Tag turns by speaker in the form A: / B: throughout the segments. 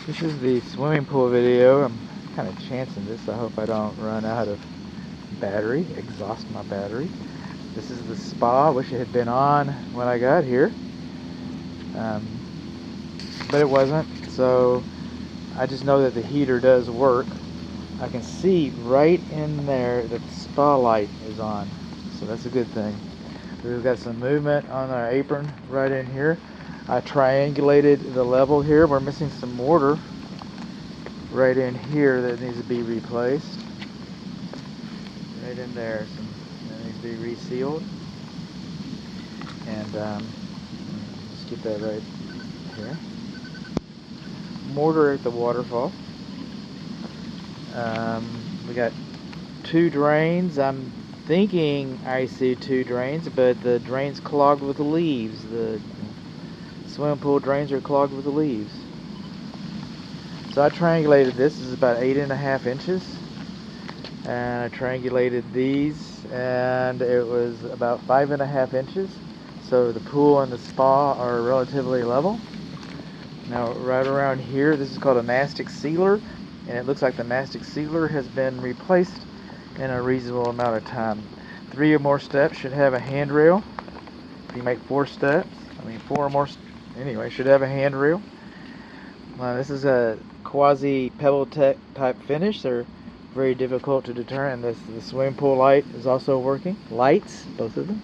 A: This is the swimming pool video. I'm kind of chancing this. I hope I don't run out of battery, exhaust my battery. This is the spa. Wish it had been on when I got here, but it wasn't. So I just know that the heater does work. I can see right in there that the spa light is on, so that's a good thing. We've got some movement on our apron right in here. I triangulated the level here. We're missing some mortar right in here that needs to be replaced. Right in there, that needs to be resealed. And just get that right here. Mortar at the waterfall. We got 2 drains. I'm thinking I see 2 drains, but the drain's clogged with the leaves. The swimming pool drains are clogged with the leaves. So I triangulated this. This is about 8.5 inches. And I triangulated these, and it was about 5.5 inches. So the pool and the spa are relatively level. Now right around here, this is called a mastic sealer, and it looks like the mastic sealer has been replaced in a reasonable amount of time. 3 or more steps should have a handrail. If you make 4 steps, 4 or more, anyway, should have a handrail. This is a quasi pebble type finish. They're very difficult to determine. The swimming pool light is also working. Lights, both of them.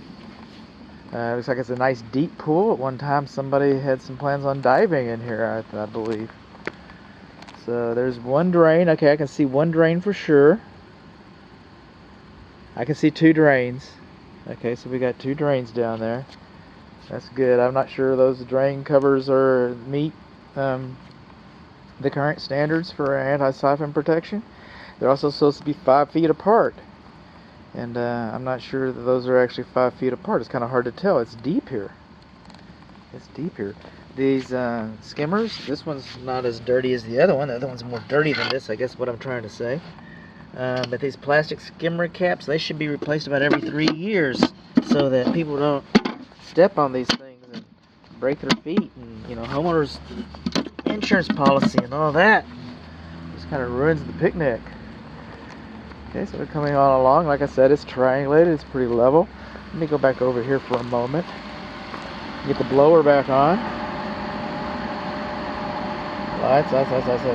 A: Looks like it's a nice deep pool. At one time somebody had some plans on diving in here, I believe. So there's 1 drain. Okay, I can see 1 drain for sure. I can see 2 drains. Okay, so we got 2 drains down there. That's good. I'm not sure those drain covers meet the current standards for anti-siphon protection. They're also supposed to be 5 feet apart. And I'm not sure that those are actually 5 feet apart. It's kind of hard to tell. It's deep here. It's deep here. These skimmers, this one's not as dirty as the other one. The other one's more dirty than this, I guess what I'm trying to say. But these plastic skimmer caps, they should be replaced about every 3 years so that people don't step on these things and break their feet. And, homeowners insurance policy and all that just kind of ruins the picnic. Okay, so we're coming on along. Like I said, it's triangulated. It's pretty level. Let me go back over here for a moment. Get the blower back on. Lights,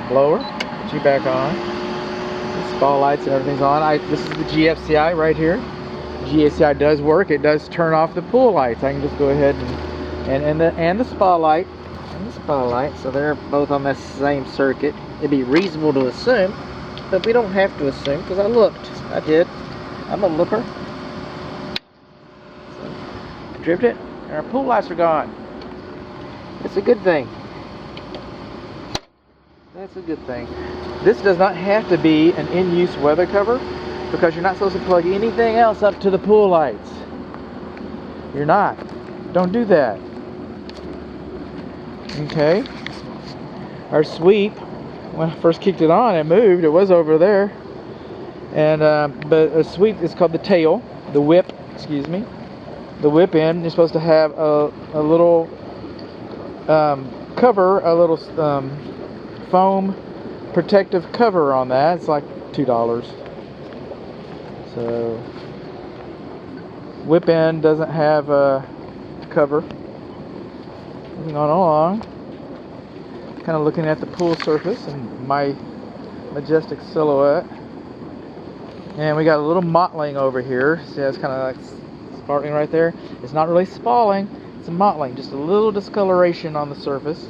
A: blower. Get you back on. The spa lights and everything's on. This is the GFCI right here. GFCI does work. It does turn off the pool lights. I can just go ahead and the spa light and the spa light. So they're both on the same circuit. It'd be reasonable to assume, but we don't have to assume because I looked. I did. I'm a looker. So, I tripped it, and our pool lights are gone. It's a good thing. That's a good thing. This does not have to be an in-use weather cover because you're not supposed to plug anything else up to the pool lights. You're not. Don't do that. Okay. Our sweep, when I first kicked it on, it moved. It was over there. And but a sweep is called the tail, the whip, excuse me. The whip end is supposed to have a little cover, a little foam protective cover on that. It's like $2. So whip end doesn't have a cover. Moving on along, kind of looking at the pool surface and my majestic silhouette. And we got a little mottling over here. See, it's kind of like sparkling right there. It's not really spalling, it's a mottling, just a little discoloration on the surface.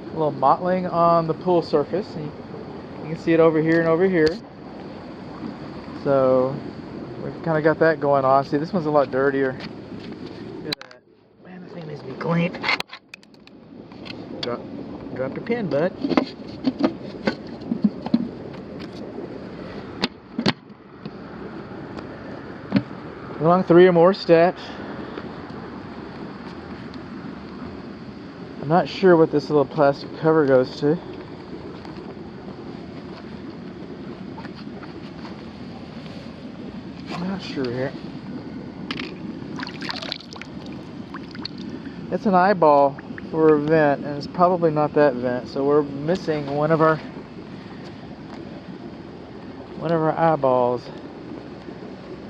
A: A little mottling on the pool surface. And you can see it over here and over here. So we've kind of got that going on. See, this one's a lot dirtier. Look at that. Man, this thing needs to be cleaned. Drop your pin, bud. Along 3 or more steps. I'm not sure what this little plastic cover goes to. I'm not sure here. It's an eyeball for a vent, and it's probably not that vent, so we're missing one of our eyeballs.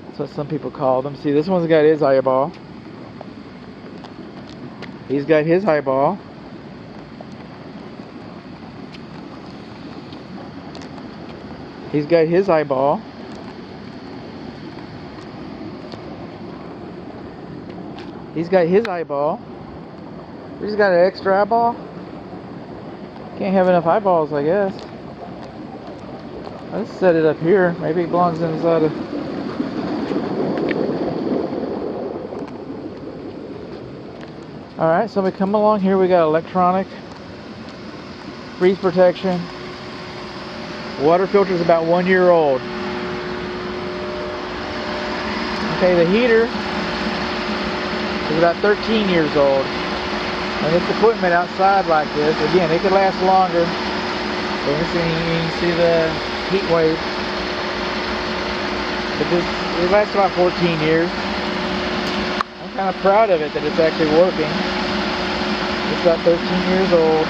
A: That's what some people call them. See, this one's got his eyeball. He's got his eyeball. He's got his eyeball. He's got his eyeball. We just got an extra eyeball. Can't have enough eyeballs, I guess. Let's set it up here. Maybe it belongs inside of... Alright, so we come along here. We got electronic, freeze protection. Water filter is about 1 year old. Okay, the heater is about 13 years old. And this equipment outside like this, again, it could last longer. You can see the heat wave. But this, it lasts about 14 years. I'm kind of proud of it that it's actually working. It's about 13 years old.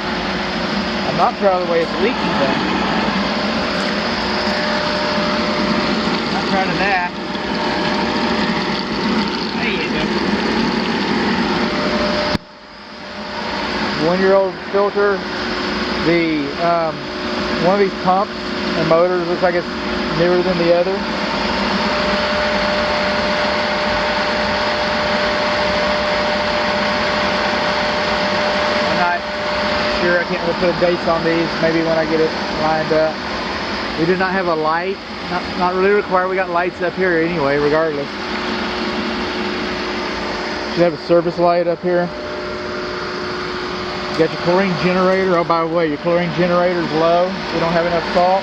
A: I'm not proud of the way it's leaking though. Not proud of that. There you go. 1 year old filter. The one of these pumps and motors looks like it's newer than the other. I'm not sure. I can't really put dates on these. Maybe when I get it lined up. We did not have a light. Not really required. We got lights up here anyway, regardless. Should have a service light up here. You got your chlorine generator. Oh, by the way, your chlorine generator is low. We don't have enough salt.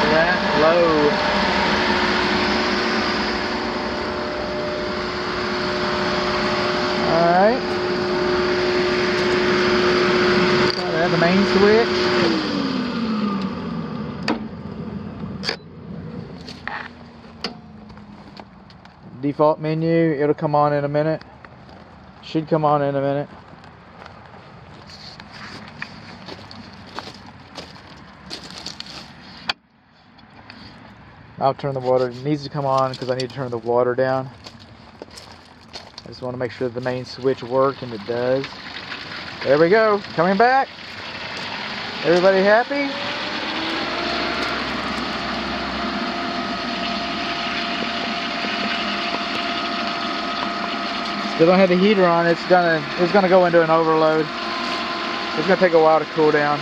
A: See that? Low. Alright. That's the main switch. Default menu. It'll come on in a minute. Should come on in a minute. I'll turn the water. It needs to come on because I need to turn the water down. I just want to make sure the main switch worked, and it does. There we go. Coming back. Everybody happy? Still don't have the heater on. It's gonna go into an overload. It's gonna take a while to cool down.